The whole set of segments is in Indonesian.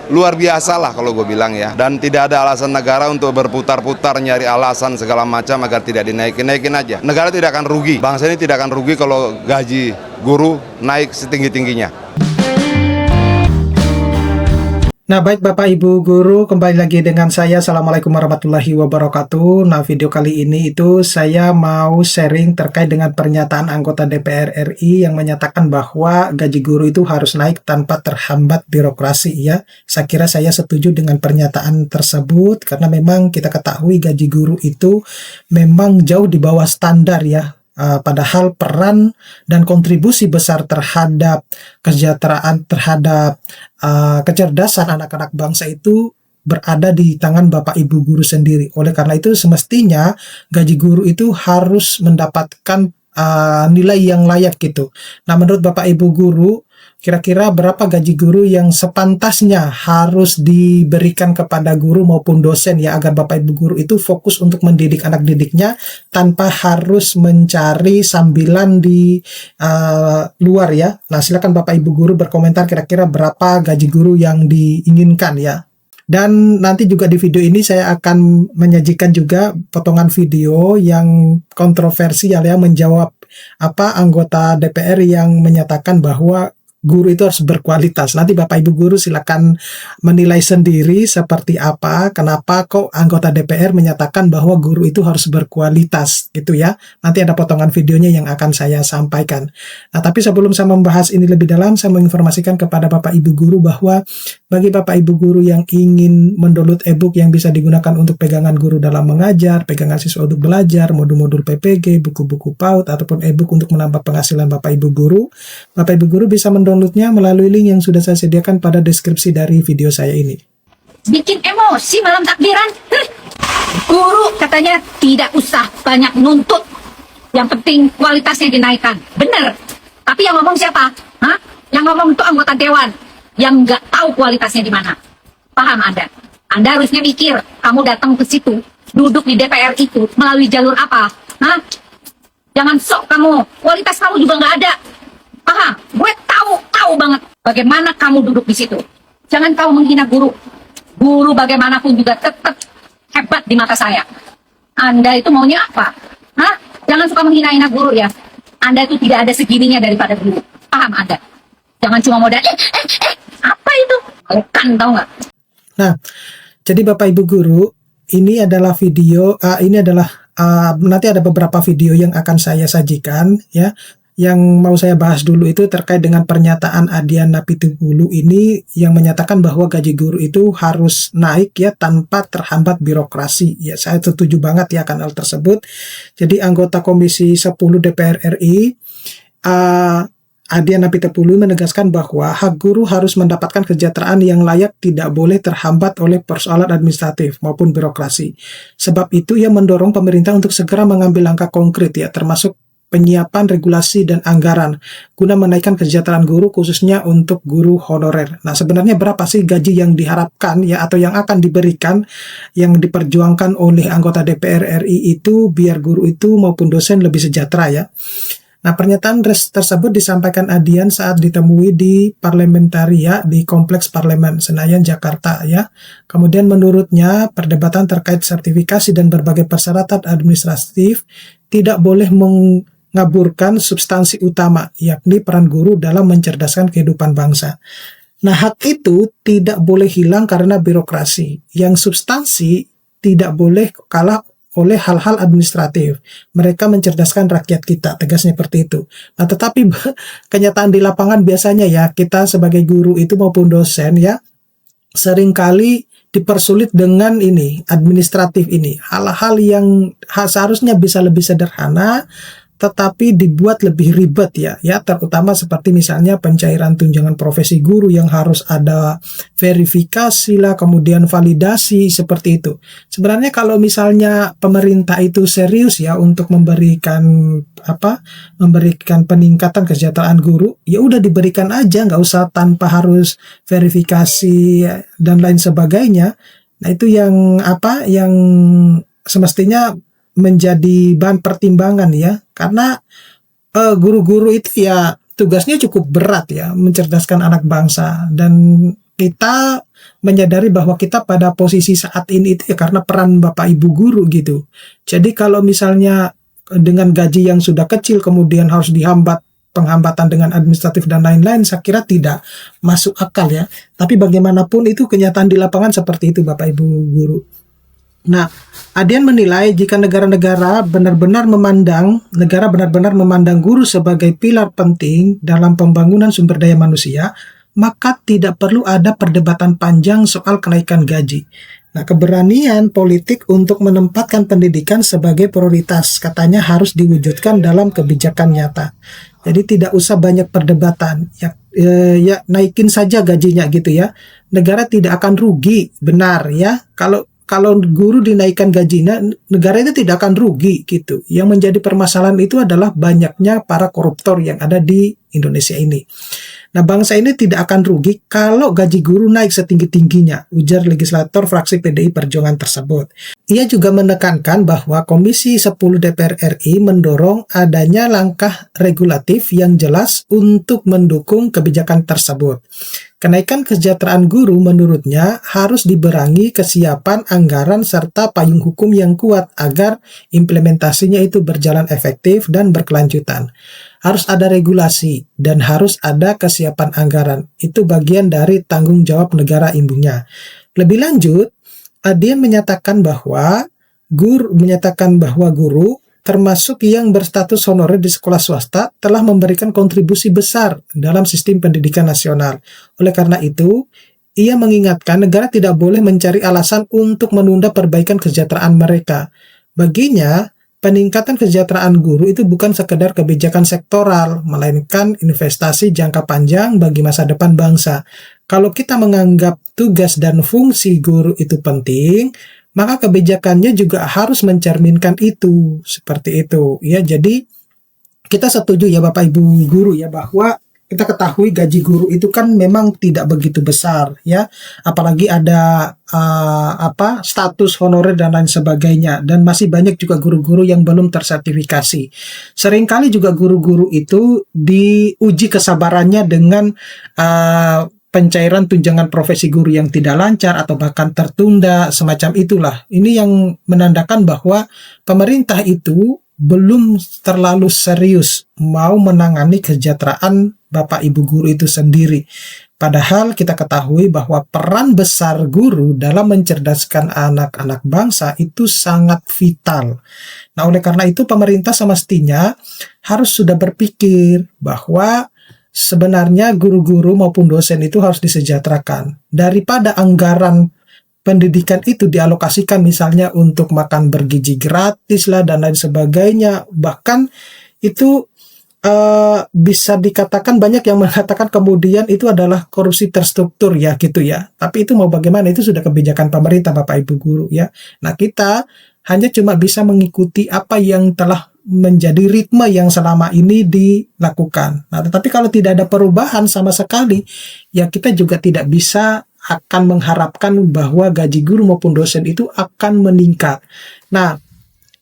luar biasa lah kalau gue bilang ya. Dan tidak ada alasan negara untuk berputar-putar nyari alasan segala macam agar tidak dinaikin aja. Negara tidak akan rugi, bangsa ini tidak akan rugi kalau gaji guru naik setinggi-tingginya. Nah, baik Bapak Ibu Guru, kembali lagi dengan saya. Assalamualaikum warahmatullahi wabarakatuh. Nah, video kali ini itu saya mau sharing terkait dengan pernyataan anggota DPR RI yang menyatakan bahwa gaji guru itu harus naik tanpa terhambat birokrasi ya. Saya kira saya setuju dengan pernyataan tersebut karena memang kita ketahui gaji guru itu memang jauh di bawah standar ya. Padahal peran dan kontribusi besar terhadap kesejahteraan, terhadap kecerdasan anak-anak bangsa itu berada di tangan Bapak Ibu guru sendiri. Oleh karena itu semestinya gaji guru itu harus mendapatkan nilai yang layak gitu. Nah, menurut Bapak Ibu guru, kira-kira berapa gaji guru yang sepantasnya harus diberikan kepada guru maupun dosen ya, agar Bapak Ibu guru itu fokus untuk mendidik anak didiknya tanpa harus mencari sambilan di luar ya. Nah, silakan Bapak Ibu guru berkomentar kira-kira berapa gaji guru yang diinginkan ya. Dan nanti juga di video ini saya akan menyajikan juga potongan video yang kontroversial ya, menjawab anggota DPR yang menyatakan bahwa guru itu harus berkualitas. Nanti Bapak Ibu guru silakan menilai sendiri seperti apa, kenapa kok anggota DPR menyatakan bahwa guru itu harus berkualitas gitu ya. Nanti ada potongan videonya yang akan saya sampaikan. Nah, tapi sebelum saya membahas ini lebih dalam, saya menginformasikan kepada Bapak Ibu guru bahwa bagi Bapak Ibu guru yang ingin mendownload e-book yang bisa digunakan untuk pegangan guru dalam mengajar, pegangan siswa untuk belajar, modul-modul PPG, buku-buku PAUD, ataupun e-book untuk menambah penghasilan Bapak Ibu guru bisa mendownloadnya melalui link yang sudah saya sediakan pada deskripsi dari video saya ini. Bikin emosi malam takbiran. Guru katanya tidak usah banyak nuntut, yang penting kualitasnya dinaikkan. Bener. Tapi yang ngomong siapa? Hah? Yang ngomong itu anggota dewan yang nggak tahu kualitasnya di mana. Paham Anda? Anda harusnya mikir, kamu datang ke situ, duduk di DPR itu melalui jalur apa? Hah? Jangan sok kamu, kualitas kamu juga nggak ada. Paham? Gue tahu banget bagaimana kamu duduk di situ. Jangan kau menghina guru. Guru bagaimanapun juga tetap hebat di mata saya. Anda itu maunya apa? Hah? Jangan suka menghina-hina guru ya. Anda itu tidak ada segininya daripada guru. Paham Anda? Jangan cuma modal apa itu? Bukan, tahu nggak? Nah, jadi Bapak Ibu guru, ini adalah video, nanti ada beberapa video yang akan saya sajikan ya. Yang mau saya bahas dulu itu terkait dengan pernyataan Adian Apitupulu ini yang menyatakan bahwa gaji guru itu harus naik ya tanpa terhambat birokrasi. Ya, saya setuju banget ya akan hal tersebut. Jadi anggota Komisi 10 DPR RI Adian Apitupulu menegaskan bahwa hak guru harus mendapatkan kesejahteraan yang layak, tidak boleh terhambat oleh persoalan administratif maupun birokrasi. Sebab itu ia mendorong pemerintah untuk segera mengambil langkah konkret ya, termasuk penyiapan regulasi dan anggaran guna menaikkan kesejahteraan guru khususnya untuk guru honorer. Nah, sebenarnya berapa sih gaji yang diharapkan ya atau yang akan diberikan, yang diperjuangkan oleh anggota DPR RI itu biar guru itu maupun dosen lebih sejahtera ya. Nah, pernyataan tersebut disampaikan Adian saat ditemui di Parlementaria di Kompleks Parlemen Senayan, Jakarta ya. Kemudian menurutnya perdebatan terkait sertifikasi dan berbagai persyaratan administratif tidak boleh mengaburkan substansi utama, yakni peran guru dalam mencerdaskan kehidupan bangsa. Nah, hak itu tidak boleh hilang karena birokrasi. Yang substansi tidak boleh kalah oleh hal-hal administratif. Mereka mencerdaskan rakyat kita, tegasnya seperti itu. Nah, tetapi kenyataan di lapangan biasanya ya, kita sebagai guru itu maupun dosen ya, seringkali dipersulit dengan ini, administratif ini. Hal-hal yang seharusnya bisa lebih sederhana, tetapi dibuat lebih ribet ya, terutama seperti misalnya pencairan tunjangan profesi guru yang harus ada verifikasi lah, kemudian validasi seperti itu. Sebenarnya kalau misalnya pemerintah itu serius ya untuk memberikan peningkatan kesejahteraan guru, ya udah diberikan aja, nggak usah tanpa harus verifikasi dan lain sebagainya. Nah, itu yang semestinya menjadi bahan pertimbangan ya, karena guru-guru itu ya tugasnya cukup berat ya, mencerdaskan anak bangsa, dan kita menyadari bahwa kita pada posisi saat ini itu ya karena peran Bapak Ibu guru gitu. Jadi kalau misalnya dengan gaji yang sudah kecil kemudian harus penghambatan dengan administratif dan lain-lain, saya kira tidak masuk akal ya. Tapi bagaimanapun itu kenyataan di lapangan seperti itu Bapak Ibu guru. Nah, Adian menilai jika negara benar-benar memandang guru sebagai pilar penting dalam pembangunan sumber daya manusia, maka tidak perlu ada perdebatan panjang soal kenaikan gaji. Nah, keberanian politik untuk menempatkan pendidikan sebagai prioritas katanya harus diwujudkan dalam kebijakan nyata. Jadi tidak usah banyak perdebatan, ya naikin saja gajinya gitu ya. Negara tidak akan rugi, benar ya. Kalau guru dinaikkan gajinya, negara itu tidak akan rugi gitu. Yang menjadi permasalahan itu adalah banyaknya para koruptor yang ada di Indonesia ini. Nah, bangsa ini tidak akan rugi kalau gaji guru naik setinggi-tingginya, ujar legislator fraksi PDI Perjuangan tersebut. Ia juga menekankan bahwa Komisi 10 DPR RI mendorong adanya langkah regulatif yang jelas untuk mendukung kebijakan tersebut. Kenaikan kesejahteraan guru menurutnya harus dibarengi kesiapan anggaran serta payung hukum yang kuat agar implementasinya itu berjalan efektif dan berkelanjutan. Harus ada regulasi dan harus ada kesiapan anggaran. Itu bagian dari tanggung jawab negara induknya. Lebih lanjut, Adian menyatakan bahwa guru termasuk yang berstatus honorer di sekolah swasta telah memberikan kontribusi besar dalam sistem pendidikan nasional. Oleh karena itu, ia mengingatkan negara tidak boleh mencari alasan untuk menunda perbaikan kesejahteraan mereka. Baginya, peningkatan kesejahteraan guru itu bukan sekedar kebijakan sektoral, melainkan investasi jangka panjang bagi masa depan bangsa. Kalau kita menganggap tugas dan fungsi guru itu penting, maka kebijakannya juga harus mencerminkan itu, seperti itu. Ya, jadi kita setuju ya Bapak Ibu guru ya bahwa kita ketahui gaji guru itu kan memang tidak begitu besar ya, apalagi ada status honorer dan lain sebagainya, dan masih banyak juga guru-guru yang belum tersertifikasi. Seringkali juga guru-guru itu diuji kesabarannya dengan pencairan tunjangan profesi guru yang tidak lancar atau bahkan tertunda, semacam itulah. Ini yang menandakan bahwa pemerintah itu belum terlalu serius mau menangani kesejahteraan Bapak Ibu guru itu sendiri. Padahal kita ketahui bahwa peran besar guru dalam mencerdaskan anak-anak bangsa itu sangat vital. Nah, oleh karena itu pemerintah semestinya harus sudah berpikir bahwa sebenarnya guru-guru maupun dosen itu harus disejahterakan. Daripada anggaran pendidikan itu dialokasikan misalnya untuk makan bergizi gratis lah dan lain sebagainya, bahkan itu bisa dikatakan, banyak yang mengatakan kemudian itu adalah korupsi terstruktur ya gitu ya. Tapi itu mau bagaimana, itu sudah kebijakan pemerintah Bapak Ibu guru ya. Nah, kita hanya cuma bisa mengikuti apa yang telah menjadi ritme yang selama ini dilakukan. Nah, tetapi kalau tidak ada perubahan sama sekali, ya kita juga tidak bisa akan mengharapkan bahwa gaji guru maupun dosen itu akan meningkat. Nah,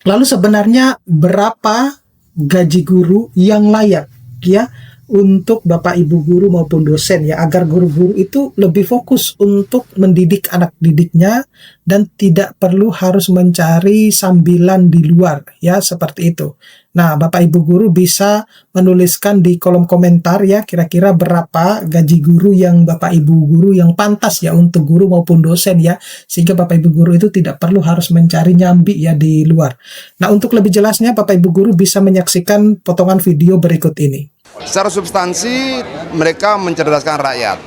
lalu sebenarnya berapa gaji guru yang layak ya untuk Bapak Ibu guru maupun dosen ya, agar guru-guru itu lebih fokus untuk mendidik anak didiknya dan tidak perlu harus mencari sambilan di luar ya, seperti itu. Nah, Bapak Ibu guru bisa menuliskan di kolom komentar ya, kira-kira berapa gaji guru yang Bapak Ibu guru yang pantas ya untuk guru maupun dosen ya, sehingga Bapak Ibu guru itu tidak perlu harus mencari nyambi ya di luar. Nah, untuk lebih jelasnya Bapak Ibu guru bisa menyaksikan potongan video berikut ini. Secara substansi mereka mencerdaskan rakyat.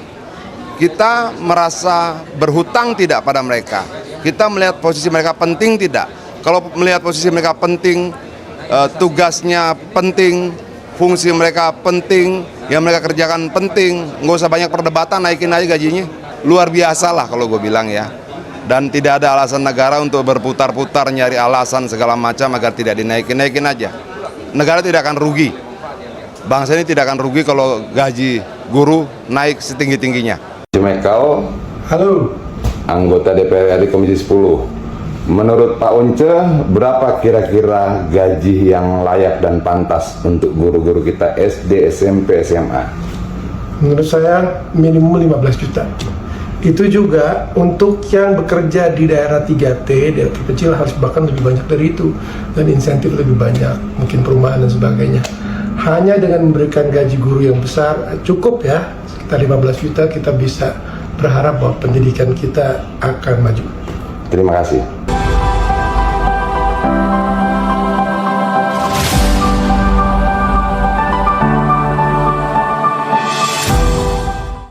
Kita merasa berhutang tidak pada mereka. Kita melihat posisi mereka penting tidak. Kalau melihat posisi mereka penting, tugasnya penting, fungsi mereka penting, yang mereka kerjakan penting, nggak usah banyak perdebatan, naikin aja gajinya. Luar biasa lah kalau gue bilang ya. Dan tidak ada alasan negara untuk berputar-putar nyari alasan segala macam agar tidak dinaikin, naikin aja. Negara tidak akan rugi. Bangsa ini tidak akan rugi kalau gaji guru naik setinggi-tingginya. Jumekal, Halo. anggota DPR RI Komisi 10. Menurut Pak Once, berapa kira-kira gaji yang layak dan pantas untuk guru-guru kita SD, SMP, SMA? Menurut saya minimum 15 juta. Itu juga untuk yang bekerja di daerah 3T, daerah terkecil harus bahkan lebih banyak dari itu, dan insentif lebih banyak, mungkin perumahan dan sebagainya. Hanya dengan memberikan gaji guru yang besar cukup ya, sekitar 15 juta, kita bisa berharap bahwa pendidikan kita akan maju. Terima kasih.